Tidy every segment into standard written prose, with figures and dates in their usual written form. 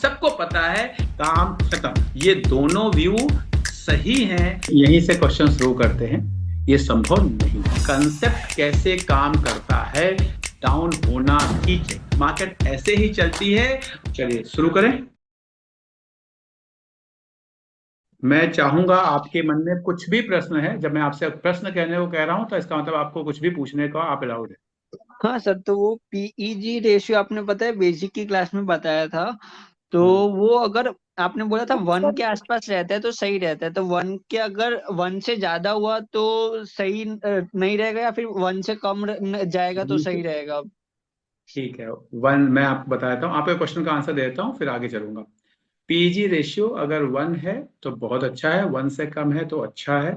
सबको पता है, काम खत्म। ये दोनों व्यू सही हैं। यहीं से क्वेश्चन शुरू करते हैं। ये संभव नहीं। कंसेप्ट कैसे काम करता है, डाउन होना ही चाहिए। मार्केट ऐसे ही चलती है। चलिए शुरू करें। मैं चाहूंगा आपके मन में कुछ भी प्रश्न है, जब मैं आपसे प्रश्न कहने को कह रहा हूं तो इसका मतलब आपको कुछ भी पूछने का आप अलाउड है। हाँ सर, तो वो पीईजी रेशियो आपने बताया बेसिक की क्लास में बताया था। तो हाँ। वो अगर आपने बोला था वन के आसपास रहता है तो सही रहता है, तो वन के अगर वन से ज्यादा हुआ तो सही नहीं रहेगा, या फिर वन से कम जाएगा तो सही रहेगा? ठीक है। वन मैं आपको बता देता हूँ, आपके क्वेश्चन का आंसर देता हूँ फिर आगे चलूंगा। पीजी रेशियो अगर वन है तो बहुत अच्छा है, वन से कम है तो अच्छा है।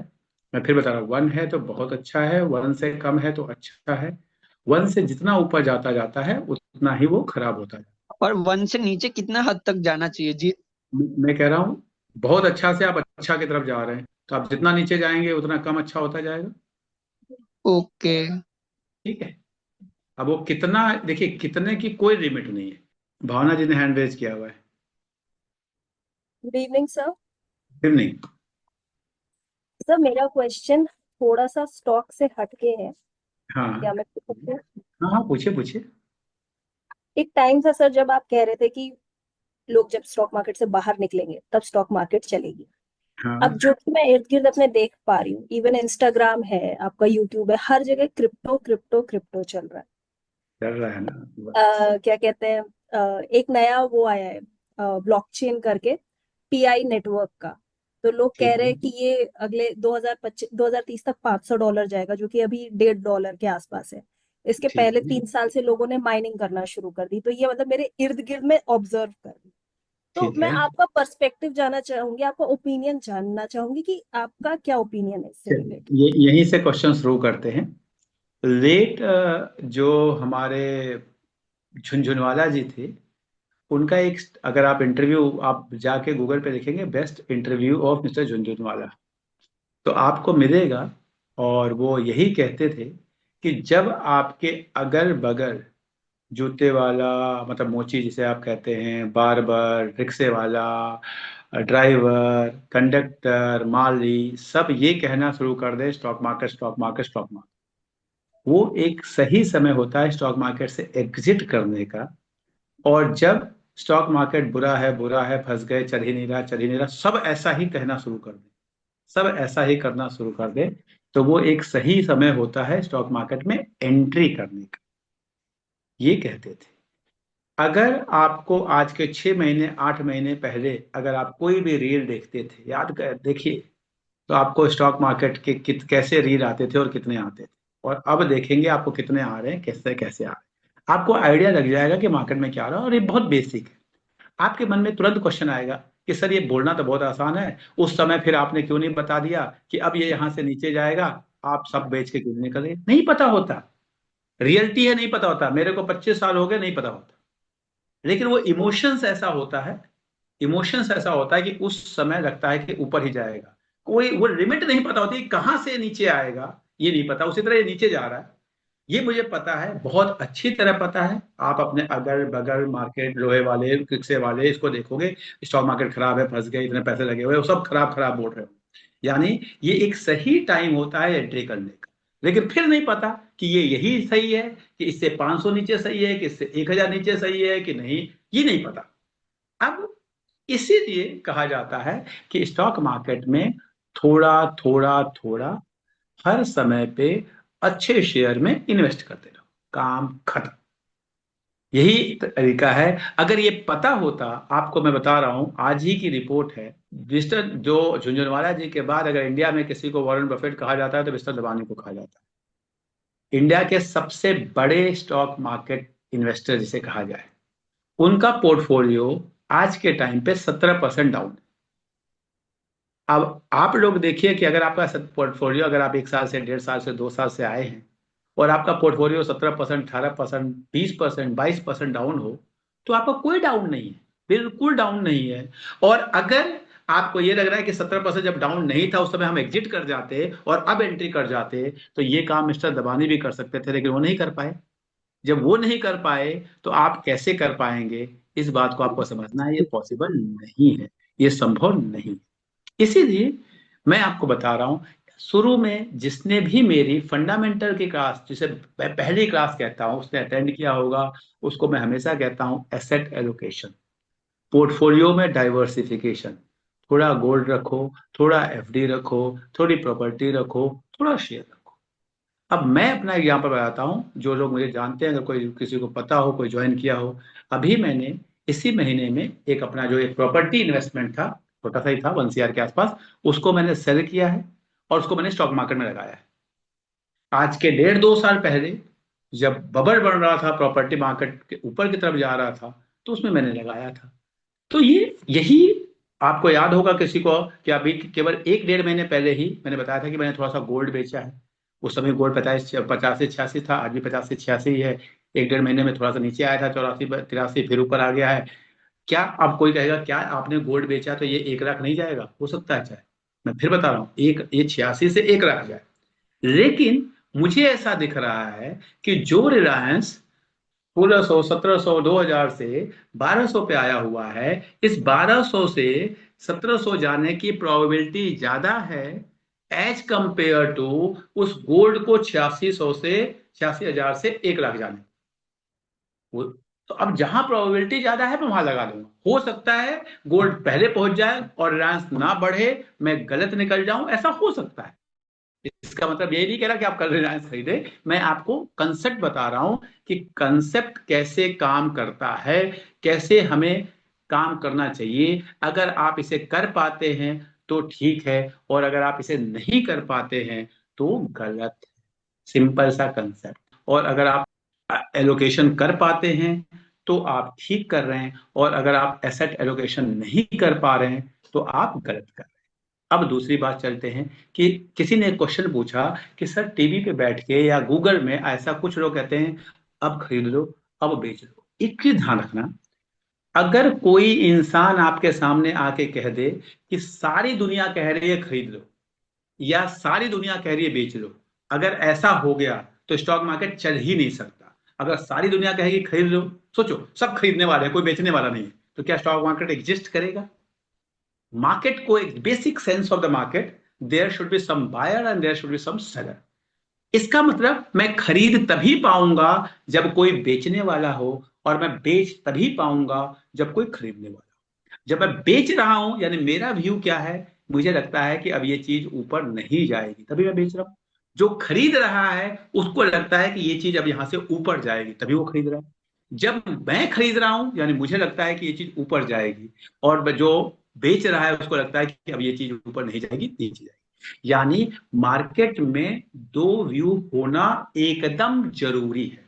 मैं फिर बता रहा हूँ, वन है तो बहुत अच्छा है, वन से कम है तो अच्छा है। वन से जितना ऊपर जाता जाता है उतना ही वो खराब होता है। और वन से नीचे कितना हद तक जाना चाहिए जी? मैं कह रहा हूँ बहुत अच्छा से आप अच्छा की तरफ जा रहे हैं, तो आप जितना नीचे जाएंगे उतना कम अच्छा होता जाएगा। ओके। ठीक है। अब वो कितना, देखिए कितने की कोई लिमिट नहीं है। भावना जी ने हैंड रेज किया हुआ है। Good evening sir. फिर नहीं। सर मेरा क्वेश्चन थोड़ा सा स्टॉक से हटके है, क्या हाँ मैं पूछ सकती हूँ? हाँ हाँ, पूछिए पूछिए। एक टाइम था सर जब आप कह रहे थे कि लोग जब स्टॉक मार्केट से बाहर निकलेंगे तब स्टॉक मार्केट चलेगी। अब हाँ, जो कि मैं इर्द गिर्द अपने देख पा रही हूँ, इवन इंस्टाग्राम है, आपका यूट्यूब है, हर जगह क्रिप्टो क्रिप्टो क्रिप्टो चल रहा है। चल रहा है ना। क्या कहते हैं, एक नया वो आया है ब्लॉकचेन करके, पीआई नेटवर्क का। तो लोग कह ठीक रहे है। हैं कि ये अगले 2025 2030 तक $500 जाएगा, जो कि अभी $1.5 के आसपास है। इसके ठीक पहले है। 3 साल से लोगों ने माइनिंग करना शुरू कर दी, तो ये मतलब मेरे इर्द गिर्द में ऑब्जर्व कर रही। तो ठीक मैं है। आपका पर्सपेक्टिव जानना चाहूंगी, आपका ओपिनियन जानना चाहूंगी कि आपका क्या ओपिनियन है इससे रिलेटेड। चलिए ये यहीं से क्वेश्चन शुरू करते हैं। लेट जो हमारे झुनझुनवाला जी थे, उनका एक, अगर आप इंटरव्यू आप जाके गूगल पे लिखेंगे best interview of mister Jhunjhunwala, तो आपको मिलेगा। और वो यही कहते थे कि जब आपके अगल बगल जूते वाला, मतलब मोची जिसे आप कहते हैं, बार्बर, रिक्शे वाला, ड्राइवर, कंडक्टर, माली, सब ये कहना शुरू कर दे stock market stock market stock market, वो एक सही समय होता है स्टॉक मार्केट से एग्जिट करने का। और जब स्टॉक मार्केट बुरा है, फंस गए, चल ही नहीं रहा, चल ही नहीं रहा, सब ऐसा ही कहना शुरू कर दे, सब ऐसा ही करना शुरू कर दे, तो वो एक सही समय होता है स्टॉक मार्केट में एंट्री करने का। ये कहते थे। अगर आपको आज के 6 महीने 8 महीने पहले अगर आप कोई भी रील देखते थे, याद कर देखिए, तो आपको स्टॉक मार्केट के कैसे रील आते थे और कितने आते थे, और अब देखेंगे आपको कितने आ रहे हैं, कैसे कैसे आ रहे हैं, आपको आइडिया लग जाएगा कि मार्केट में क्या आ रहा है। और ये बहुत बेसिक है। आपके मन में तुरंत क्वेश्चन आएगा कि सर ये बोलना तो बहुत आसान है, उस समय फिर आपने क्यों नहीं बता दिया कि अब ये यहाँ से नीचे जाएगा, आप सब बेच के क्यों नहीं निकले? नहीं पता होता। रियलिटी है, नहीं पता होता। मेरे को 25 साल हो गए, नहीं पता होता। लेकिन वो इमोशंस ऐसा होता है, इमोशंस ऐसा होता है कि उस समय लगता है कि ऊपर ही जाएगा। कोई वो लिमिट नहीं पता होती कहां से नीचे आएगा, ये नहीं पता। उसी तरह ये नीचे जा रहा है, ये मुझे पता है, बहुत अच्छी तरह पता है। आप अपने अगल बगल मार्केट, लोहे वाले, रिक्शे वाले, इसको देखोगे, स्टॉक मार्केट खराब है, फंस गए, इतने पैसे लगे हुए, वो सब खराब खराब बोल रहे हो। यानी ये एक सही टाइम होता है एंट्री करने का। लेकिन फिर नहीं पता कि ये यही सही है, कि इससे 500 नीचे सही है, कि इससे 1000 नीचे सही है कि नहीं, ये नहीं पता। अब इसीलिए कहा जाता है कि स्टॉक मार्केट में थोड़ा थोड़ा थोड़ा हर समय पे अच्छे शेयर में इन्वेस्ट करते रहो, काम खत्म। यही तरीका है। अगर ये पता होता, आपको मैं बता रहा हूं, आज ही की रिपोर्ट है, मिस्टर जो झुंझुनवाला जी के बाद अगर इंडिया में किसी को वॉरेन बफेट कहा जाता है तो मिस्टर दबानी को कहा जाता है। इंडिया के सबसे बड़े स्टॉक मार्केट इन्वेस्टर जिसे कहा जाए, उनका पोर्टफोलियो आज के टाइम पे 17% डाउन। अब आप लोग देखिए कि अगर आपका पोर्टफोलियो, अगर आप 1 साल से, 1.5 साल से, 2 साल से आए हैं, और आपका पोर्टफोलियो 17%, 18%, 20%, 22% डाउन हो, तो आपका कोई डाउन नहीं है, बिल्कुल डाउन नहीं है। और अगर आपको ये लग रहा है कि 17% जब डाउन नहीं था उस समय हम एग्जिट कर जाते और अब एंट्री कर जाते, तो ये काम मिस्टर दबानी भी कर सकते थे, लेकिन वो नहीं कर पाए। जब वो नहीं कर पाए तो आप कैसे कर पाएंगे? इस बात को आपको समझना है, ये पॉसिबल नहीं है, ये संभव नहीं है। इसीलिए मैं आपको बता रहा हूं, शुरू में जिसने भी मेरी फंडामेंटल की क्लास, जिसे मैं पहली क्लास कहता हूं, उसने अटेंड किया होगा, उसको मैं हमेशा कहता हूं एसेट एलोकेशन, पोर्टफोलियो में डाइवर्सिफिकेशन, थोड़ा गोल्ड रखो, थोड़ा एफडी रखो, थोड़ी प्रॉपर्टी रखो, थोड़ा शेयर रखो। अब मैं अपना एग्जाम्पल बताता हूँ, जो लोग मुझे जानते हैं, अगर कोई किसी को पता हो, कोई ज्वाइन किया हो, अभी मैंने इसी महीने में एक अपना जो एक प्रॉपर्टी इन्वेस्टमेंट था, छोटा सा ही था, 1 CR के आसपास, उसको मैंने सेल किया है और उसको मैंने स्टॉक मार्केट में लगाया है। आज के 1.5-2 साल पहले जब बबल बन रहा था, प्रॉपर्टी मार्केट के ऊपर की तरफ जा रहा था, तो उसमें मैंने लगाया था। तो यही आपको याद होगा किसी को कि अभी केवल 1-1.5 महीने पहले ही मैंने बताया था कि मैंने थोड़ा सा गोल्ड बेचा है। उस समय गोल्ड 85-86 था, आज भी 85-86 ही है। 1-1.5 महीने में थोड़ा सा नीचे आया था, 84-83, फिर ऊपर आ गया है। क्या अब कोई कहेगा क्या आपने गोल्ड बेचा तो ये 1 लाख नहीं जाएगा? हो सकता है, चाहे मैं फिर बता रहा हूँ, एक ये 86 से 1 लाख जाए। लेकिन मुझे ऐसा दिख रहा है कि जो रिलायंस 1600, 1700, 2000 से 1200 पे आया हुआ है, इस 1200 से 1700 जाने की प्रोबेबिलिटी ज्यादा है एज कंपेयर टू उस गोल्ड को 8600 से 86,000 से 1 लाख जाने। तो अब जहां प्रोबेबिलिटी ज्यादा है मैं वहां लगा दूंगा। हो सकता है गोल्ड पहले पहुंच जाए और रिलायंस ना बढ़े, मैं गलत निकल जाऊं, ऐसा हो सकता है। इसका मतलब ये नहीं कह रहा कि आप कल रिलायंस खरीदे, मैं आपको कंसेप्ट बता रहा हूं कि कंसेप्ट कैसे काम करता है, कैसे हमें काम करना चाहिए। अगर आप इसे कर पाते हैं तो ठीक है, और अगर आप इसे नहीं कर पाते हैं तो गलत है। सिंपल सा कंसेप्ट। और अगर आप एलोकेशन कर पाते हैं तो आप ठीक कर रहे हैं, और अगर आप एसेट एलोकेशन नहीं कर पा रहे हैं तो आप गलत कर रहे हैं। अब दूसरी बात चलते हैं कि किसी ने क्वेश्चन पूछा कि सर टीवी पे बैठ के या गूगल में ऐसा कुछ लोग कहते हैं अब खरीद लो, अब बेच लो। एक चीज ध्यान रखना, अगर कोई इंसान आपके सामने आके कह दे कि सारी दुनिया कह रही है खरीद लो या सारी दुनिया कह रही है बेच लो, अगर ऐसा हो गया तो स्टॉक मार्केट चल ही नहीं सकता। अगर सारी दुनिया कहेगी खरीद लो, सोचो सब खरीदने वाले हैं, कोई बेचने वाला नहीं है, तो क्या स्टॉक मार्केट एग्जिस्ट करेगा? मार्केट को एक basic sense of the market, there should be some buyer and there should be some seller. इसका मतलब मैं खरीद तभी पाऊंगा जब कोई बेचने वाला हो, और मैं बेच तभी पाऊंगा जब कोई खरीदने वाला हो। जब मैं बेच रहा हूं यानी मेरा व्यू क्या है, मुझे लगता है कि अब ये चीज ऊपर नहीं जाएगी, तभी मैं बेच रहा हूं। जो खरीद रहा है उसको लगता है कि ये चीज अब यहां से ऊपर जाएगी, तभी वो खरीद रहा है। जब मैं खरीद रहा हूं यानी मुझे लगता है कि ये चीज ऊपर जाएगी, और जो बेच रहा है उसको लगता है कि अब ये चीज ऊपर नहीं जाएगी, नीचे जाएगी। यानी मार्केट में दो व्यू होना एकदम जरूरी है।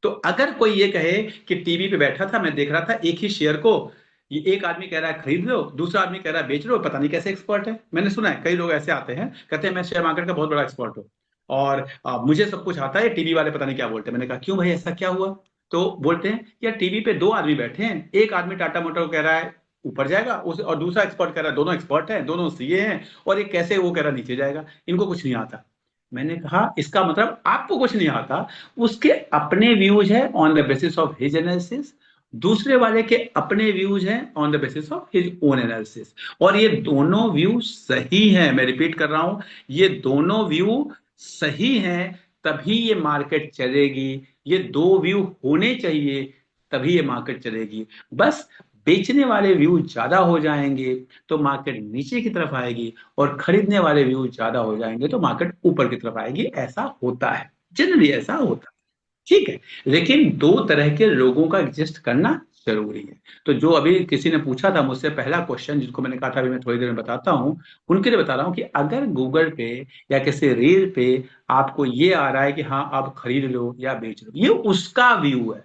तो अगर कोई ये कहे कि टीवी पे बैठा था, मैं देख रहा था एक ही शेयर को, ये एक आदमी कह रहा है खरीद लो, दूसरा आदमी कह रहा है बेच लो, पता नहीं कैसे एक्सपर्ट है। मैंने सुना है कई लोग ऐसे आते हैं, कहते हैं मैं शेयर मार्केट का बहुत बड़ा एक्सपर्ट हूँ और मुझे सब कुछ आता है, टीवी वाले पता नहीं क्या बोलते हैं। मैंने कहा क्यों भाई, ऐसा क्या हुआ? तो बोलते हैं यार टीवी पे दो आदमी बैठे हैं, एक आदमी टाटा मोटर को कह रहा है ऊपर जाएगा उस, और दूसरा एक्सपर्ट कह रहा है, दोनों एक्सपर्ट हैं, दोनों सीए हैं, और एक कैसे वो कह रहा है नीचे जाएगा, इनको कुछ नहीं आता। मैंने कहा इसका मतलब आपको कुछ नहीं आता, उसके अपने व्यूज है on the basis of his analysis, दूसरे वाले के अपने व्यूज हैं on the basis of his own analysis, और ये दोनों व्यू सही हैं। मैं रिपीट कर रहा हूं, ये दोनों व्यू सही हैं, तभी ये मार्केट चलेगी। ये दो व्यू होने चाहिए, तभी ये मार्केट चलेगी। बस बेचने वाले व्यू ज्यादा हो जाएंगे तो मार्केट नीचे की तरफ आएगी, और खरीदने वाले व्यू ज्यादा हो जाएंगे तो मार्केट ऊपर की तरफ आएगी। ऐसा होता है, जनरली ऐसा होता है। ठीक है, लेकिन दो तरह के लोगों का एग्जिस्ट करना जरूरी है। तो जो अभी किसी ने पूछा था मुझसे पहला क्वेश्चन, जिसको मैंने कहा था अभी मैं थोड़ी देर में बताता हूं, उनके लिए बता रहा हूं कि अगर गूगल पे या किसी रील पे आपको ये आ रहा है कि हाँ आप खरीद लो या बेच लो, ये उसका व्यू है।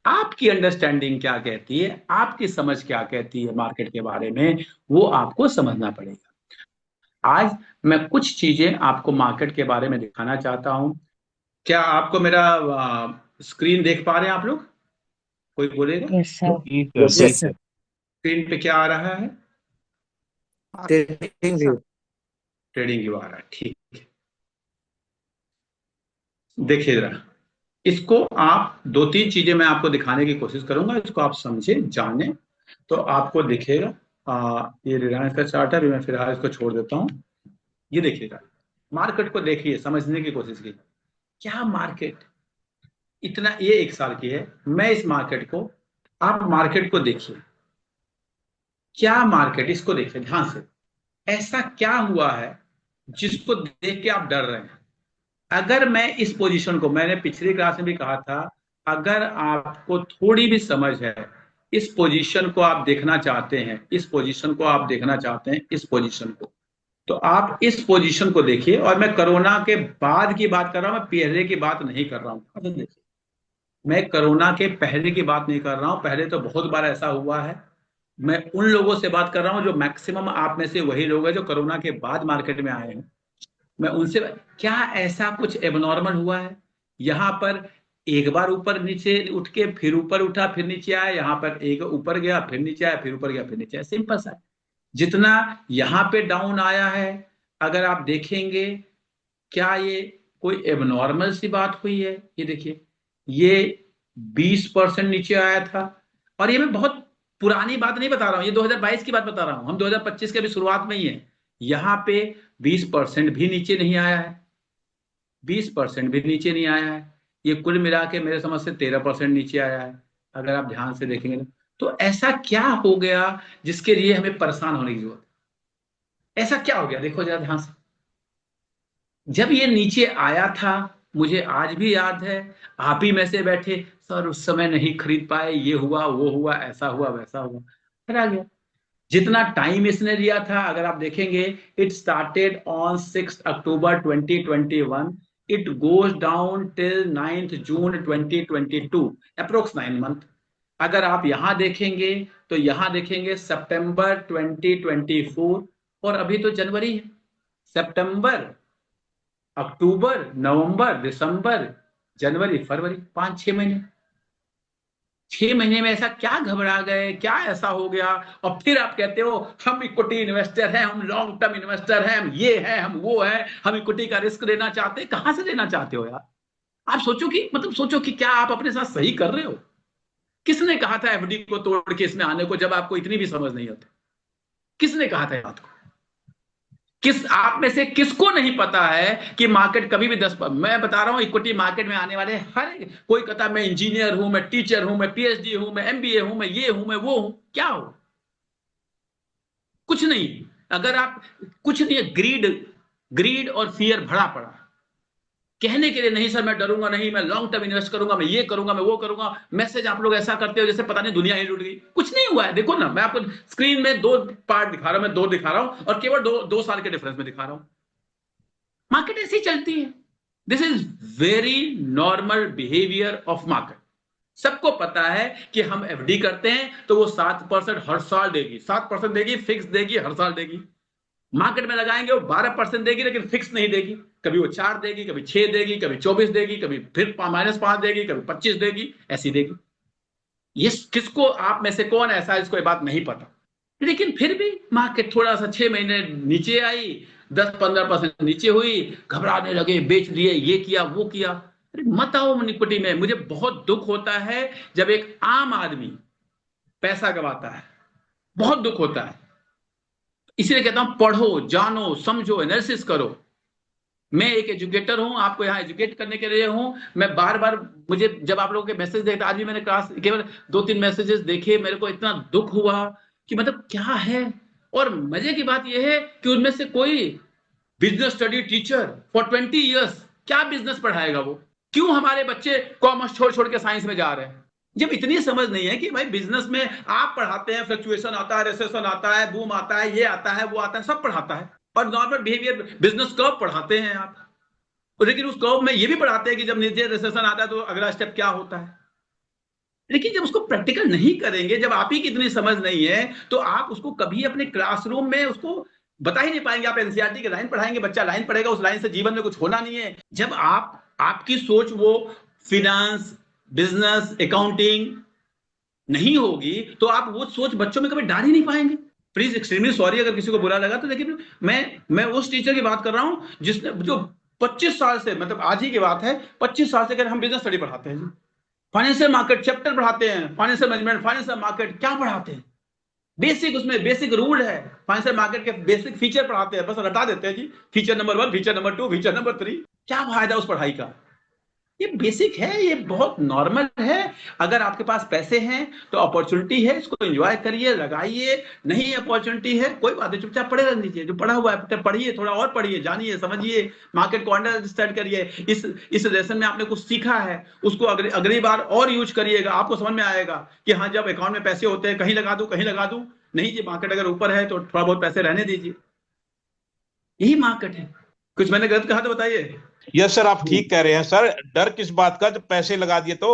आपकी अंडरस्टैंडिंग क्या कहती है, आपकी समझ क्या कहती है मार्केट के बारे में, वो आपको समझना पड़ेगा। आज मैं कुछ चीजें आपको मार्केट के बारे में दिखाना चाहता हूं। क्या आपको मेरा स्क्रीन देख पा रहे हैं आप लोग? कोई बोलेगा? Yes sir. जी सर, जी यस सर। स्क्रीन पे क्या आ रहा है? Trading view. ट्रेडिंग व्यू आ रहा है, ठीक है। देखिए जरा, इसको आप 2-3 चीजें मैं आपको दिखाने की कोशिश करूंगा, इसको आप समझे जाने तो आपको दिखेगा। ये रिलायंस का चार्ट है, अभी मैं फिलहाल इसको छोड़ देता हूँ। ये देखिएगा, मार्केट को देखिए, समझने की कोशिश कीजिए। क्या मार्केट इतना, ये 1 साल की है, मैं इस मार्केट को, आप मार्केट को देखिए, क्या मार्केट, इसको देखिए ध्यान से, ऐसा क्या हुआ है जिसको देख के आप डर रहे हैं। अगर मैं इस पोजीशन को, मैंने पिछली क्लास में भी कहा था, अगर आपको थोड़ी भी समझ है, इस पोजीशन को आप देखना चाहते हैं, इस पोजीशन को आप देखना चाहते हैं, इस पोजीशन को, तो आप इस पोजीशन को देखिए। और मैं कोरोना के बाद की बात कर रहा हूं, मैं पहले की बात नहीं कर रहा हूं। देखिए, मैं कोरोना के पहले की बात नहीं कर रहा हूं, पहले तो बहुत बार ऐसा हुआ है। मैं उन लोगों से बात कर रहा हूं जो मैक्सिमम आप में से वही लोग हैं जो कोरोना के बाद मार्केट में आए हैं। मैं उनसे, क्या ऐसा कुछ एबनॉर्मल हुआ है यहां पर? एक बार ऊपर नीचे उठ के फिर ऊपर उठा फिर नीचे आया, यहां पर एक ऊपर गया फिर नीचे आया, फिर ऊपर गया फिर नीचे आया, सिंपल सा है। जितना यहां पे डाउन आया है, अगर आप देखेंगे, क्या ये कोई एबनॉर्मल सी बात हुई है? ये देखिए, ये 20% नीचे आया था। और ये मैं बहुत पुरानी बात नहीं बता रहा हूं, ये 2022 की बात बता रहा हूं, हम 2025 के भी शुरुआत में ही है। यहां पे 20% भी नीचे नहीं आया है, 20% भी नीचे नहीं आया है। ये कुल मिला के मेरे समझ से 13% नीचे आया है, अगर आप ध्यान से देखेंगे तो ऐसा क्या हो गया जिसके लिए हमें परेशान होने की जरूरत है? ऐसा क्या हो गया? देखो जरा ध्यान से, जब ये नीचे आया था, मुझे आज भी याद है, आप ही में से बैठे, सर उस समय नहीं खरीद पाए, ये हुआ वो हुआ, ऐसा हुआ वैसा हुआ, फिर आ गया। जितना टाइम इसने लिया था, अगर आप देखेंगे, it started on 6 October 2021, it goes down till 9 June 2022, approx 9 month. अगर आप यहां देखेंगे तो यहां देखेंगे सितंबर 2024, और अभी तो जनवरी है। सितंबर, अक्टूबर, नवंबर, दिसंबर, जनवरी, फरवरी, 5-6 महीने। 6 महीने में ऐसा क्या घबरा गए, क्या ऐसा हो गया? और फिर आप कहते हो हम इक्विटी इन्वेस्टर हैं, हम लॉन्ग टर्म इन्वेस्टर हैं, हम ये हैं, हम वो हैं, हम इक्विटी का रिस्क लेना चाहते हैं। कहां से लेना चाहते हो यार? आप सोचो कि, मतलब सोचो कि क्या आप अपने साथ सही कर रहे हो? किसने कहा था एफडी को तोड़ के इसमें आने को, जब आपको इतनी भी समझ नहीं होती? किसने कहा था बात को? किस आप में से किसको नहीं पता है कि मार्केट कभी भी मैं बता रहा हूं, इक्विटी मार्केट में आने वाले हर कोई कहता है मैं इंजीनियर हूं, मैं टीचर हूं, मैं पीएचडी हूं, मैं एमबीए हूं, मैं ये हूं, मैं वो हूं। क्या हो? कुछ नहीं। अगर आप, कुछ नहीं है, ग्रीड, ग्रीड और फियर भरा पड़ा। कहने के लिए नहीं सर मैं डरूंगा नहीं, मैं लॉन्ग टर्म इन्वेस्ट करूंगा, मैं ये करूंगा, मैं वो करूंगा। मैसेज आप लोग ऐसा करते हो जैसे पता नहीं दुनिया ही लूट गई। कुछ नहीं हुआ है, देखो ना, मैं आपको स्क्रीन में 2 पार्ट दिखा रहा हूं, मैं 2 दिखा रहा हूं, और केवल 2 साल के डिफरेंस में दिखा रहा हूं। मार्केट ऐसी चलती है। This is very normal behaviour of market. सबको पता है कि हम एफडी करते हैं तो वो 7% हर साल देगी, 7% देगी, फिक्स देगी, हर साल देगी। मार्केट में लगाएंगे वो 12% देगी, लेकिन फिक्स नहीं देगी। कभी वो 4 देगी, कभी 6 देगी, कभी 24 देगी, कभी फिर -5 देगी, कभी 25 देगी, ऐसी देगी। ये किसको, आप में से कौन ऐसा है इसको ये बात नहीं पता? लेकिन फिर भी मार्केट थोड़ा सा 6 महीने नीचे आई, 10-15% नीचे हुई, घबराने लगे, बेच दिए, ये किया वो किया। अरे मत आओ इक्विटी में। मुझे बहुत दुख होता है जब एक आम आदमी पैसा गवाता है, बहुत दुख होता है। इसलिए कहता हूं पढ़ो, जानो, समझो, एनालिसिस करो। मैं एक एजुकेटर हूं, आपको यहां एजुकेट करने के लिए हूं। मैं बार बार, मुझे जब आप लोगों के मैसेज देखता, आज भी मैंने क्लास केवल 2-3 मैसेजेस देखे, मेरे को इतना दुख हुआ कि मतलब क्या है। और मजे की बात यह है कि उनमें से कोई business study teacher for 20 years, क्या बिजनेस पढ़ाएगा वो? क्यों हमारे बच्चे कॉमर्स छोड़ छोड़ के साइंस में जा रहे हैं? जब इतनी समझ नहीं है कि भाई बिजनेस में आप पढ़ाते हैं, फ्लक्चुएशन आता है, रिसेशन आता है, बूम आता है, ये आता है, वो आता है, सब पढ़ाता है। और नॉर्मल बिहेवियर बिजनेस कर्व पढ़ाते हैं आप, लेकिन उस कर्व में ये भी पढ़ाते हैं कि जब नीचे रिसेशन आता है तो अगला स्टेप क्या होता है। लेकिन जब उसको प्रैक्टिकल नहीं करेंगे, जब आप ही की इतनी समझ नहीं है, तो आप उसको कभी अपने क्लासरूम में उसको बता ही नहीं पाएंगे। आप एनसीईआरटी की लाइन पढ़ाएंगे, बच्चा लाइन पढ़ेगा, उस लाइन से जीवन में कुछ होना नहीं है। जब आपकी सोच वो फिनेंस, बिजनेस, अकाउंटिंग नहीं होगी, तो आप वो सोच बच्चों में कभी डाल ही नहीं पाएंगे। प्लीज एक्सट्रीमली सॉरी अगर किसी को बुरा लगा तो। लेकिन मैं उस टीचर की बात कर रहा हूं जिसने, जो 25 साल से, मतलब आज ही की बात है, 25 साल से अगर हम बिजनेस स्टडी पढ़ाते हैं जी, फाइनेंशियल मार्केट चैप्टर पढ़ाते हैं, फाइनेंशियल मैनेजमेंट, फाइनेंशियल मार्केट क्या पढ़ाते हैं, बेसिक, उसमें बेसिक रूल है, फाइनेंशियल मार्केट के बेसिक फीचर पढ़ाते हैं, बस रटा देते हैं जी, feature number 1, feature number 2, feature number 3। क्या फायदा उस पढ़ाई का? ये बेसिक है, ये बहुत नॉर्मल है। अगर आपके पास पैसे हैं तो अपॉर्चुनिटी है, इसको एंजॉय करिए, लगाइए। नहीं अपॉर्चुनिटी है, कोई बात नहीं, चुपचाप पढ़े रहने दीजिए। जो पढ़ा हुआ है पढ़िए, थोड़ा और पढ़िए, जानिए, समझिए, मार्केट को अंडरस्टैंड करिए। इस लेसन में आपने कुछ सीखा है, उसको अगली बार और यूज करिएगा, आपको समझ में आएगा कि हाँ, जब अकाउंट में पैसे होते हैं, कहीं लगा दूं, कहीं लगा दूं। नहीं जी, मार्केट अगर ऊपर है तो थोड़ा बहुत पैसे रहने दीजिए, यही मार्केट है। कुछ मैंने गलत कहा तो बताइए। यस सर, आप ठीक कह रहे हैं सर। डर किस बात का, जब पैसे लगा दिए तो,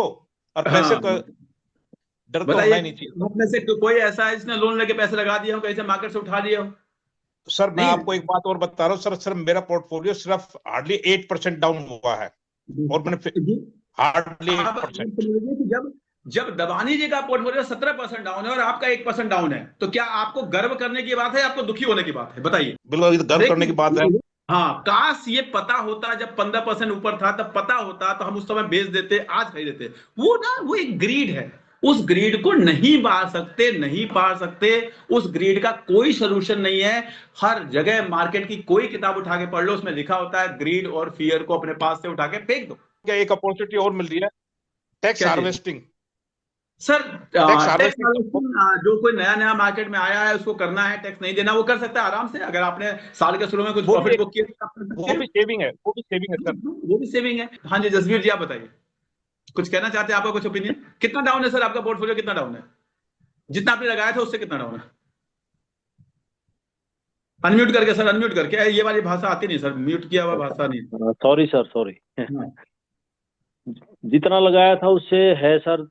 और पैसे हाँ, का डर तो होना बताइए, ही नहीं चाहिए। आप में से कोई ऐसा है जिसने लोन लेके पैसे लगा दिए हो, कहीं से मार्केट से उठा लिए हो? सर मैं नहीं। आपको एक बात और बता रहा हूँ सर, मेरा पोर्टफोलियो सिर्फ हार्डली 8% डाउन हुआ है, और मैंने हार्डली आप 8%। समझिए कि जब दबानी जी का पोर्टफोलियो 17% डाउन है और आपका 1% डाउन है, तो क्या आपको गर्व करने की बात है, आपको दुखी होने की बात है? बताइए। बिल्कुल गर्व करने की बात है। हाँ, काश ये पता होता, जब 15% ऊपर था तब पता होता तो हम उस समय बेच देते, आज खरीद देते। वो एक ग्रीड है, उस ग्रीड को नहीं पार सकते, नहीं पार सकते। उस ग्रीड का कोई सोल्यूशन नहीं है। हर जगह मार्केट की कोई किताब उठा के पढ़ लो, उसमें लिखा होता है ग्रीड और फियर को अपने पास से उठा के फेंक दो। क्या एक अपॉर्चुनिटी और मिल रही है, टैक्स क्या चीज? Harvesting. Sir, tax tax harvesting जो कोई नया नया मार्केट में आया है उसको करना है, टैक्स नहीं देना, वो कर सकता है आराम से। अगर आपने साल के शुरू में कुछ वो प्रॉफिट भी बुक किया तो आप कर सकते वो हैं। भी सेविंग है, वो भी सेविंग है सर। वो भी सेविंग है। हाँ जी, जसवीर जी, आप बताइए, कुछ कहना चाहते हैं? आपका कुछ ओपिनियन? कितना डाउन है सर आपका पोर्टफोलियो, कितना डाउन है? जितना आपने लगाया था उससे कितना डाउन है? अनम्यूट करके सर, अनम्यूट करके। ये वाली भाषा आती नहीं सर, म्यूट किया हुआ भाषा नहीं। Sorry sir, sorry. हाँ। जितना लगाया था उससे है सर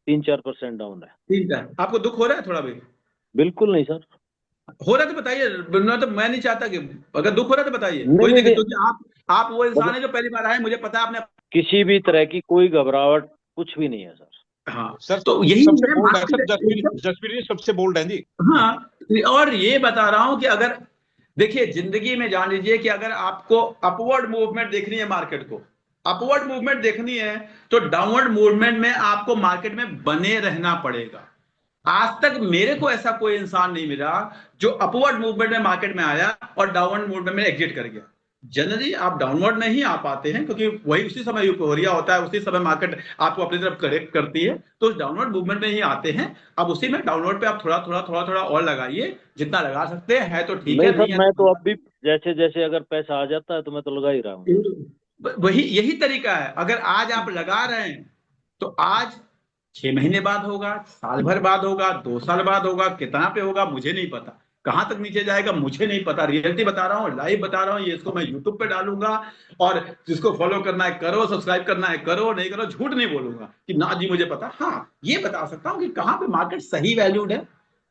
3-4% डाउन है। ठीक है, आपको दुख हो रहा है थोड़ा भी? बिल्कुल नहीं सर। हो रहा है तो बताइए, मैं नहीं चाहता कि, अगर दुख हो रहा है तो बताइए, नहीं कोई नहीं दिक्कत, नहीं, क्योंकि आप वो इंसान मतलब है जो पहली बार आए, मुझे पता है आपने। किसी भी तरह की कोई घबराहट कुछ भी नहीं है सर। हाँ, सर तो यही सबसे है बोल्ड है सर, मार्केट। जसवीर जी सबसे बोल्ड है जी। हाँ, और ये बता रहा हूं कि अगर, देखिए, जिंदगी में जान लीजिए कि अगर आपको अपवर्ड मूवमेंट देखनी है, मार्केट को अपवर्ड मूवमेंट देखनी है, तो डाउनवर्ड मूवमेंट में आपको मार्केट में बने रहना पड़ेगा। आज तक मेरे को ऐसा कोई इंसान नहीं मिला जो अपवर्ड मूवमेंट में मार्केट में आया और डाउनवर्ड मूवमेंट में एग्जिट कर गया। जनरली आप डाउनवर्ड में ही आ पाते हैं, क्योंकि वही उसी समय यूफोरिया होता है, उसी समय मार्केट आपको अपनी तरफ करेक्ट करती है, तो उस डाउनवर्ड मूवमेंट में ही आते हैं। अब उसी में डाउनवर्ड पे आप थोड़ा थोड़ा थोड़ा थोड़ा और लगाइए, जितना लगा सकते हैं, है तो ठीक नहीं है, सर, नहीं है मैं तो तो अब भी जैसे जैसे अगर पैसा आ जाता है तो मैं तो लगा ही रहा हूँ। वही, यही तरीका है। अगर आज आप लगा रहे हैं तो आज 6 महीने बाद होगा, साल भर बाद होगा, 2 साल बाद होगा, कितना पे होगा मुझे नहीं पता, कहां तक नीचे जाएगा मुझे नहीं पता। रियलिटी बता रहा हूँ, लाइव बता रहा हूँ, ये इसको मैं यूट्यूब पे डालूंगा, और जिसको फॉलो करना है करो, सब्सक्राइब करना है करो, नहीं करो, झूठ नहीं बोलूंगा कि ना जी मुझे पता। हाँ, ये बता सकता हूँ कि कहाँ पे मार्केट सही वैल्यूड है,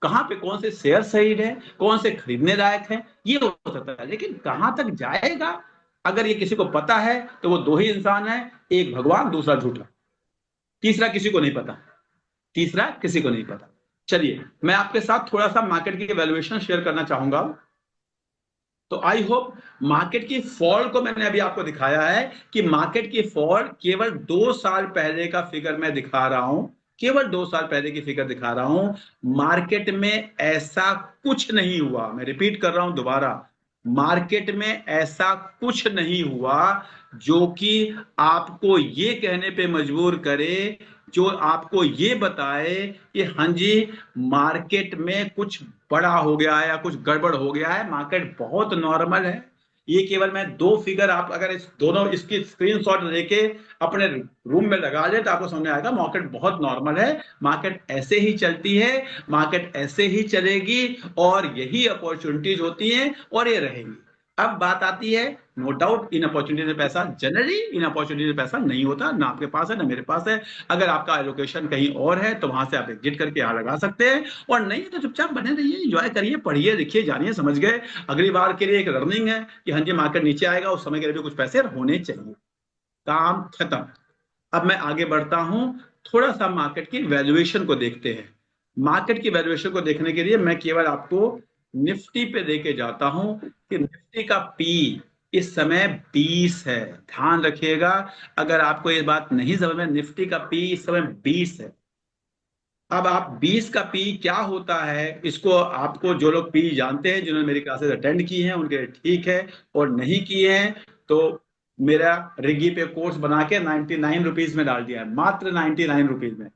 कहाँ पे कौन से शेयर सही है, कौन से खरीदने लायक है, ये हो सकता है। लेकिन कहाँ तक जाएगा, अगर ये किसी को पता है तो वो दो ही इंसान है, एक भगवान, दूसरा झूठा, तीसरा किसी को नहीं पता, तीसरा किसी को नहीं पता। चलिए, मैं आपके साथ थोड़ा सा मार्केट की वैल्यूएशन शेयर करना चाहूंगा। तो आई होप मार्केट की फॉल को मैंने अभी आपको दिखाया है कि मार्केट की फॉल केवल 2 साल पहले का फिगर मैं दिखा रहा हूं, केवल 2 साल पहले की फिगर दिखा रहा हूं। मार्केट में ऐसा कुछ नहीं हुआ, मैं रिपीट कर रहा हूं दोबारा, मार्केट में ऐसा कुछ नहीं हुआ जो कि आपको ये कहने पे मजबूर करे, जो आपको ये बताए कि हाँ जी, मार्केट में कुछ बड़ा हो गया है या कुछ गड़बड़ हो गया है। मार्केट बहुत नॉर्मल है। ये केवल मैं 2 फिगर, आप अगर इस दोनों इसकी स्क्रीनशॉट लेके अपने रूम में लगा ले तो आपको समझ आएगा मार्केट बहुत नॉर्मल है। मार्केट ऐसे ही चलती है, मार्केट ऐसे ही चलेगी, और यही अपॉर्चुनिटीज होती हैं और ये रहेंगी। अब बात आती है, नो डाउट इन अपॉर्चुनिटी से पैसा, जनरली इन अपॉर्चुनिटी से पैसा नहीं होता, ना आपके पास है ना मेरे पास है। अगर आपका एलोकेशन कहीं और है तो वहां से आप एग्जिट करके यहाँ लगा सकते हैं, और नहीं तो चुपचाप बने रहिए, एंजॉय करिए, पढ़िए, लिखिए, जानिए, समझ गए। अगली बार के लिए एक लर्निंग है कि हाँ जी, मार्केट नीचे आएगा, उस समय के लिए भी कुछ पैसे होने चाहिए। काम खत्म। अब मैं आगे बढ़ता हूं, थोड़ा सा मार्केट की वैल्यूएशन को देखते हैं। मार्केट की वैल्यूएशन को देखने के लिए मैं केवल आपको निफ्टी पे लेके जाता हूं कि निफ्टी का पी इस समय 20 है। ध्यान रखिएगा, अगर आपको ये बात नहीं समझ में, निफ्टी का पी इस समय 20 है। अब आप 20 का पी क्या होता है, इसको आपको जो लोग पी जानते हैं, जिन्होंने मेरी क्लासेस अटेंड की हैं, उनके लिए ठीक है, और नहीं किए हैं तो मेरा रिगी पे कोर्स बना के 99 रुपीज में डाल दिया है, मात्र 99 रुपीज में।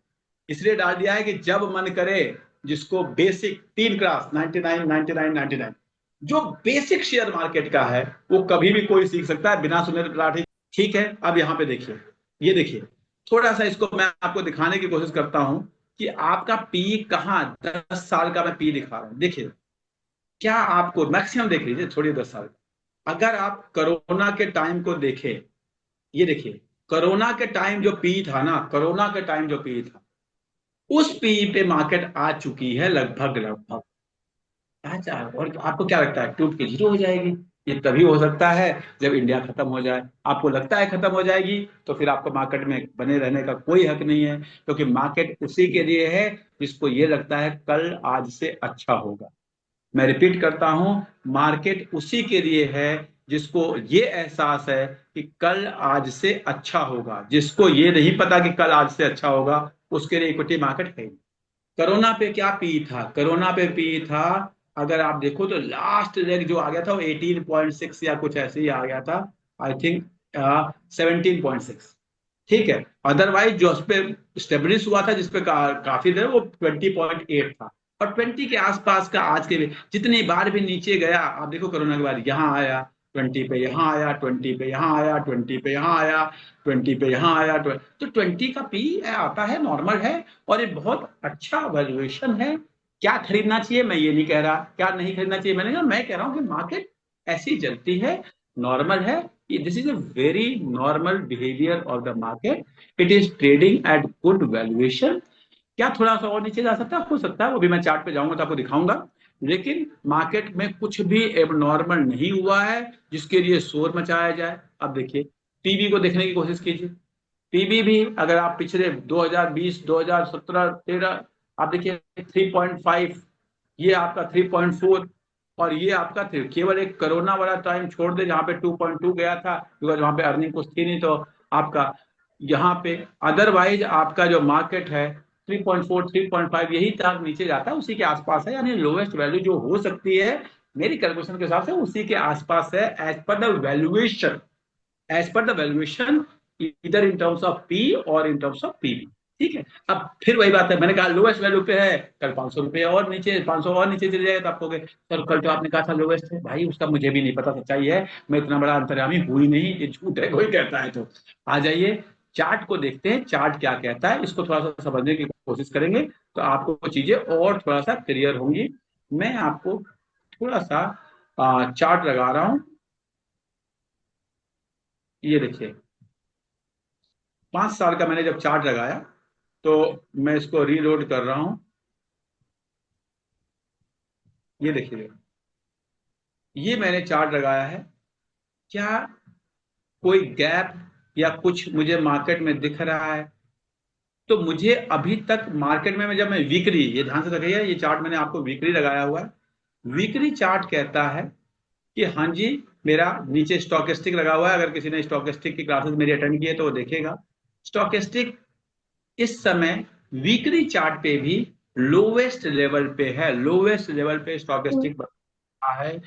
इसलिए डाल दिया है कि जब मन करे, जिसको बेसिक 3 क्लास 99 99 99 जो बेसिक शेयर मार्केट का है, वो कभी भी कोई सीख सकता है बिना सुने लाठी। ठीक है, अब यहाँ पे देखिए, ये देखिए, थोड़ा सा इसको मैं आपको दिखाने की कोशिश करता हूं कि आपका पी कहाँ, 10 साल का मैं पी दिखा रहा हूं। देखिए, क्या आपको मैक्सिमम देख लीजिए, छोड़िए 10 साल, अगर आप कोरोना के टाइम को देखें, ये देखिए, कोरोना के टाइम जो पी था ना, कोरोना के टाइम जो पी था, उस पी पे मार्केट आ चुकी है लगभग लगभग। अच्छा, और आपको क्या लगता है टूट के जीरो हो जाएगी? ये तभी हो सकता है जब इंडिया खत्म हो जाए। आपको लगता है खत्म हो जाएगी, तो फिर आपको मार्केट में बने रहने का कोई हक नहीं है, क्योंकि मार्केट उसी के लिए है जिसको ये लगता है कल आज से अच्छा होगा। मैं रिपीट करता हूं, मार्केट उसी के लिए है जिसको ये एहसास है कि कल आज से अच्छा होगा। जिसको ये नहीं पता कि कल आज से अच्छा होगा, उसके लिए इक्विटी मार्केट है ही नहीं। कोरोना पे क्या पी था, कोरोना पे पी था, अगर आप देखो तो लास्ट लेग जो आ गया था वो 18.6 या कुछ ऐसे ही आ गया था, आई थिंक 17.6। ठीक है, अदरवाइज जो उस पे स्टेबलिश हुआ था, जिसपे काफी देर, वो 20.8 था। और 20 के आसपास का आज के जितनी बार भी नीचे गया, आप देखो कोरोना के बाद यहाँ आया 20 पे, यहाँ आया 20 पे, यहाँ आया 20 पे, यहाँ आया 20 पे, यहाँ आया 20, तो 20 का पी आता है, नॉर्मल है, और ये बहुत अच्छा वैल्यूएशन है। क्या खरीदना चाहिए मैं ये नहीं कह रहा, क्या नहीं खरीदना चाहिए मैंने कहा, मैं कह रहा हूँ कि मार्केट ऐसी चलती है, नॉर्मल है। This is a very normal behaviour of the market, it is trading at good valuation. क्या थोड़ा सा और नीचे जा सकता है? हो सकता है, वो भी मैं चार्ट पे जाऊंगा तो आपको दिखाऊंगा, लेकिन मार्केट में कुछ भी एबनॉर्मल नहीं हुआ है जिसके लिए शोर मचाया जाए। अब देखिए, टीवी को देखने की कोशिश कीजिए, टीवी भी अगर आप पिछले 2020 2017 13, आप देखिए 3.5, ये आपका 3.4, और ये आपका केवल एक कोरोना वाला टाइम छोड़ दे जहां पे 2.2 गया था, बिकॉज वहां पे अर्निंग कुछ थी नहीं, तो आपका यहाँ पे अदरवाइज आपका जो मार्केट है 3.4 3.5 यही तक नीचे जाता है, उसी के आसपास है, यानी लोवेस्ट वैल्यू जो हो सकती है मेरी कैलकुलेशन के हिसाब से उसी के आसपास है, as per the valuation, as per the valuation, इधर इन टर्म्स ऑफ पी और इन टर्म्स ऑफ पीवी। ठीक है, अब फिर वही बात है, मैंने कहा लोवेस्ट वैल्यू पे है, कल 500 रुपये और नीचे, 500 और नीचे चले जाएगा तो आप कहोगे सर कल तो आपने कहा था लोवेस्ट है। भाई उसका मुझे भी नहीं पता, सच्चाई है, मैं इतना बड़ा अंतर्यामी हुई नहीं, ये झूठ है कोई कहता है तो। आ जाइए चार्ट को देखते हैं, चार्ट क्या कहता है, इसको थोड़ा सा समझने की कोशिश करेंगे तो आपको चीजें और थोड़ा सा क्लियर होंगी। मैं आपको थोड़ा सा चार्ट लगा रहा हूं, ये देखिए 5 साल का मैंने जब चार्ट लगाया, तो मैं इसको रीलोड कर रहा हूं, ये देखिए, ये मैंने चार्ट लगाया है। क्या कोई गैप या कुछ मुझे मार्केट में दिख रहा है? तो मुझे अभी तक मार्केट में जब मैं वीकली, ये ध्यान से रखिए, ये चार्ट मैंने आपको वीकली लगाया हुआ है, वीकली चार्ट कहता है कि हाँ जी, मेरा नीचे स्टॉकेस्टिक लगा हुआ है, अगर किसी ने स्टॉकेस्टिक की क्लासेस मेरी अटेंड की है तो वो देखेगा। स्टॉकेस्टिक इस समय वीकली चार्ट पे भी लोवेस्ट लेवल पे है, लोवेस्ट लेवल पे स्टॉकेस्टिक बता है।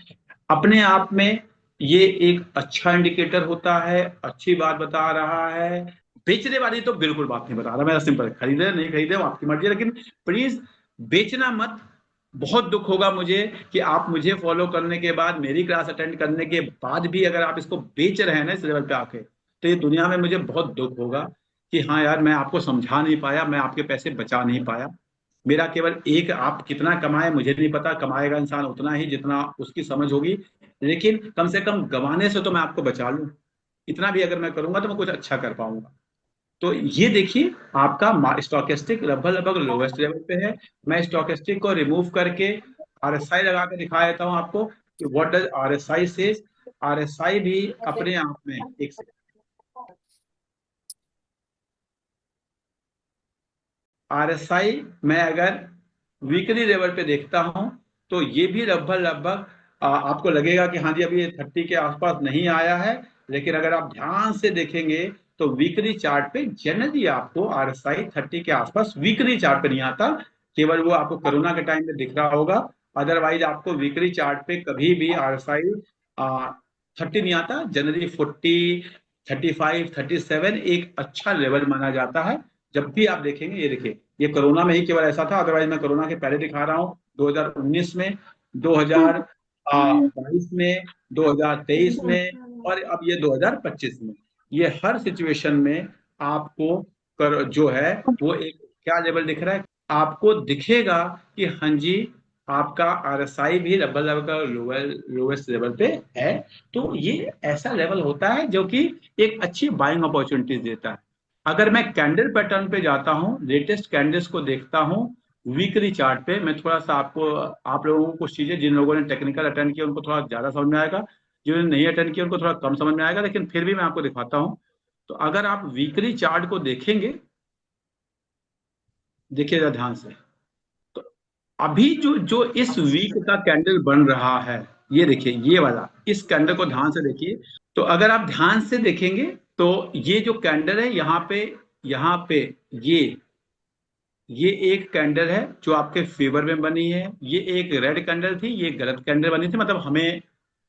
अपने आप में ये एक अच्छा इंडिकेटर होता है, अच्छी बात बता रहा है। बेचने वाली तो बिल्कुल बात नहीं बता रहा, मेरा सिंपल, खरीदे नहीं खरीदे वो आपकी मर्जी है, लेकिन प्लीज बेचना मत। बहुत दुख होगा मुझे कि आप मुझे फॉलो करने के बाद, मेरी क्लास अटेंड करने के बाद भी अगर आप इसको बेच रहे हैं ना इस लेवल पे आके, तो ये दुनिया में मुझे बहुत दुख होगा कि हाँ यार, मैं आपको समझा नहीं पाया, मैं आपके पैसे बचा नहीं पाया। मेरा केवल एक, आप कितना कमाए मुझे नहीं पता, कमाएगा इंसान उतना ही जितना उसकी समझ होगी, लेकिन कम से कम गंवाने से तो मैं आपको बचा लूं, इतना भी अगर मैं करूंगा तो मैं कुछ अच्छा कर पाऊंगा। तो ये देखिए, आपका स्टॉकेस्टिक लगभग लगभग लोवेस्ट लेवल पे है। मैं स्टॉकेस्टिक को रिमूव करके आरएसआई लगा के दिखा देता हूं आपको कि what does RSI says. RSI भी अपने आप में एक, आरएसआई मैं अगर वीकली लेवल पे देखता हूं तो ये भी लगभग लगभग आपको लगेगा कि हाँ जी अभी ये 30 के आसपास नहीं आया है, लेकिन अगर आप ध्यान से देखेंगे तो वीकली चार्ट पे जनरली आपको आरएसआई 30 के आसपास वीकली चार्ट पे नहीं आता, केवल वो आपको कोरोना के टाइम पे दिख रहा होगा। अदरवाइज आपको वीकली चार्ट पे कभी भी आरएसआई 30 नहीं आता। जनरली 40, 35, 37 एक अच्छा लेवल माना जाता है। जब भी आप देखेंगे, ये देखिए ये कोरोना में ही केवल ऐसा था, अदरवाइज मैं कोरोना के पहले दिखा रहा हूँ 2019 में, 2022 में, 2023 में, और अब ये 2025 में। ये हर सिचुएशन में आपको जो है वो एक क्या लेवल दिख रहा है, आपको दिखेगा कि हाँ जी आपका आरएसआई भी रबर लेवल का लोवेस्ट लेवल पे है। तो ये ऐसा लेवल होता है जो कि एक अच्छी बाइंग अपॉर्चुनिटीज देता है। अगर मैं कैंडल पैटर्न पे जाता हूँ, लेटेस्ट कैंडल्स को देखता हूँ वीकली चार्ट पे, मैं थोड़ा सा आपको, आप लोगों को कुछ चीजें, जिन लोगों ने टेक्निकल अटेंड किया उनको थोड़ा ज्यादा समझ में आएगा, जिन्होंने नहीं अटेंड किया उनको थोड़ा कम समझ में आएगा, लेकिन फिर भी मैं आपको दिखाता हूँ। तो अगर आप वीकली चार्ट को देखेंगे, देखिएगा ध्यान से, तो अभी जो जो इस वीक का कैंडल बन रहा है, ये देखिए ये वाला, इस कैंडल को ध्यान से देखिए। तो अगर आप ध्यान से देखेंगे तो ये जो कैंडल है यहाँ पे ये एक कैंडल है जो आपके फेवर में बनी है। ये एक रेड कैंडल थी, ये गलत कैंडल बनी थी। मतलब हमें,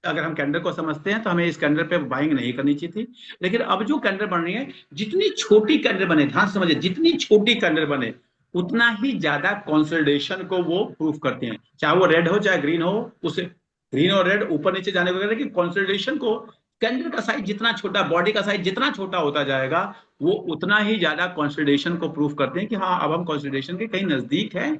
अगर हम कैंडल को समझते हैं तो हमें इस कैंडल पे बाइंग नहीं करनी चाहिए थी। लेकिन अब जो कैंडल बन रही है, जितनी छोटी कैंडल बने, ध्यान से समझिए, जितनी छोटी कैंडल बने उतना ही ज्यादा कंसोलिडेशन को वो प्रूफ करते हैं, चाहे वो रेड हो चाहे ग्रीन हो। उसे ग्रीन और रेड ऊपर नीचे जाने वगैरह, लेकिन कंसोलिडेशन को, कैंडल का साइज जितना छोटा, बॉडी का साइज जितना छोटा होता जाएगा, वो उतना ही ज्यादा कंसोलिडेशन को प्रूफ करते हैं कि हाँ अब हम कंसोलिडेशन के कहीं नजदीक हैं।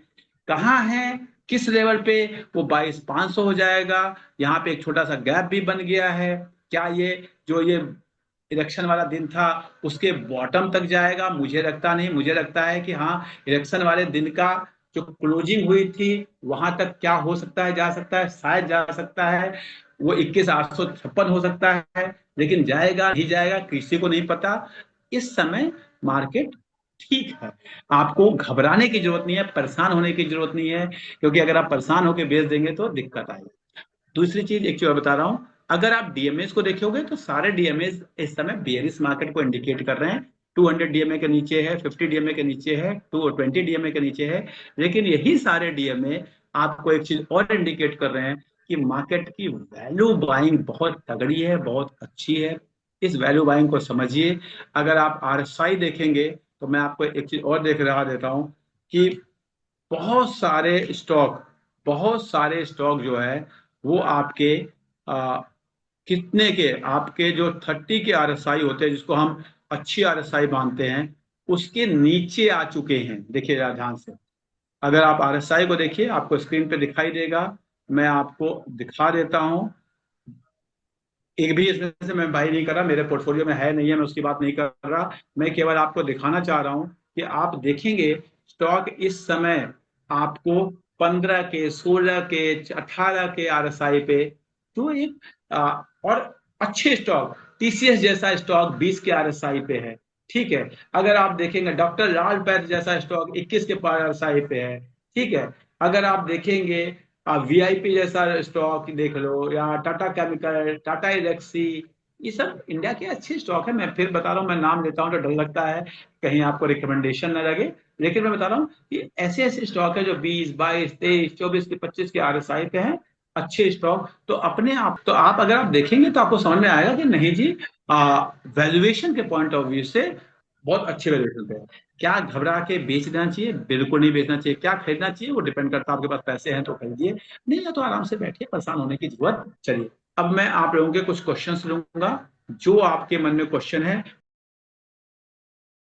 कहाँ है, किस लेवल पे, वो 22,500 हो जाएगा। यहाँ पे एक छोटा सा गैप भी बन गया है। क्या ये जो ये इलेक्शन वाला दिन था उसके बॉटम तक जाएगा? मुझे लगता नहीं। मुझे लगता है कि हाँ, इलेक्शन वाले दिन का जो क्लोजिंग हुई थी वहां तक क्या हो सकता है, जा सकता है, शायद जा सकता है वो 21,856 हो सकता है, लेकिन जाएगा नहीं जाएगा किसी को नहीं पता। इस समय मार्केट ठीक है, आपको घबराने की जरूरत नहीं है, परेशान होने की जरूरत नहीं है, क्योंकि अगर आप परेशान होकर बेच देंगे तो दिक्कत आएगी। दूसरी चीज एक चीज और बता रहा हूं, अगर आप डीएमएस को देखोगे तो सारे डीएमएस इस समय बेयरिश मार्केट को इंडिकेट कर रहे हैं। 200 डीएमए के नीचे है, 50 डीएमए के नीचे है, 220 डीएमए के नीचे है। लेकिन यही सारे डीएमए आपको एक चीज और इंडिकेट कर रहे हैं कि मार्केट की वैल्यू बाइंग बहुत तगड़ी है, बहुत अच्छी है। इस वैल्यू बाइंग को समझिए। अगर आप आरएसआई देखेंगे तो मैं आपको एक चीज और देता हूं कि बहुत सारे स्टॉक जो है वो आपके कितने के, आपके जो 30 के आरएसआई होते हैं, जिसको हम अच्छी आरएसआई मानते हैं, उसके नीचे आ चुके हैं। देखिएगा ध्यान से, अगर आप आरएसआई को देखिए, आपको स्क्रीन पे दिखाई देगा, मैं आपको दिखा देता हूं। एक भी इसमें से मैं बाई नहीं कर रहा, मेरे पोर्टफोलियो में है नहीं है, मैं उसकी बात नहीं कर रहा। मैं केवल आपको दिखाना चाह रहा हूं कि आप देखेंगे स्टॉक इस समय आपको 15 के, 16 के, 18 के आरएसआई पे, तो एक और अच्छे स्टॉक, टीसीएस जैसा स्टॉक 20 के आरएसआई पे है। ठीक है, अगर आप देखेंगे डॉक्टर लाल पैथ जैसा स्टॉक 21 के आरएसआई पे है। ठीक है, अगर आप देखेंगे वीआईपी जैसा स्टॉक देख लो, या टाटा केमिकल, टाटा एलेक्सी, ये सब इंडिया के अच्छे स्टॉक है। मैं फिर बता रहा हूँ, मैं नाम लेता हूँ तो डर लगता है कहीं आपको रिकमेंडेशन ना लगे, लेकिन मैं बता रहा हूँ कि ऐसे ऐसे स्टॉक है जो 20, 22, 23, 24 के, 25 के आरएसआई पे हैं, अच्छे स्टॉक। तो अपने आप, तो आप अगर आप देखेंगे तो आपको समझ में आएगा कि नहीं जी, वैल्यूएशन के पॉइंट ऑफ व्यू से बहुत अच्छे वैल्यूएशन पे है। क्या घबरा के बेच देना चाहिए? बिल्कुल नहीं बेचना चाहिए। क्या खरीदना चाहिए? वो डिपेंड करता है, आपके पास पैसे हैं तो खरीदिए, नहीं है तो आराम से बैठिए, परेशान होने की जरूरत। चलिए अब मैं आप लोगों के कुछ क्वेश्चंस लूंगा। जो आपके मन में क्वेश्चन है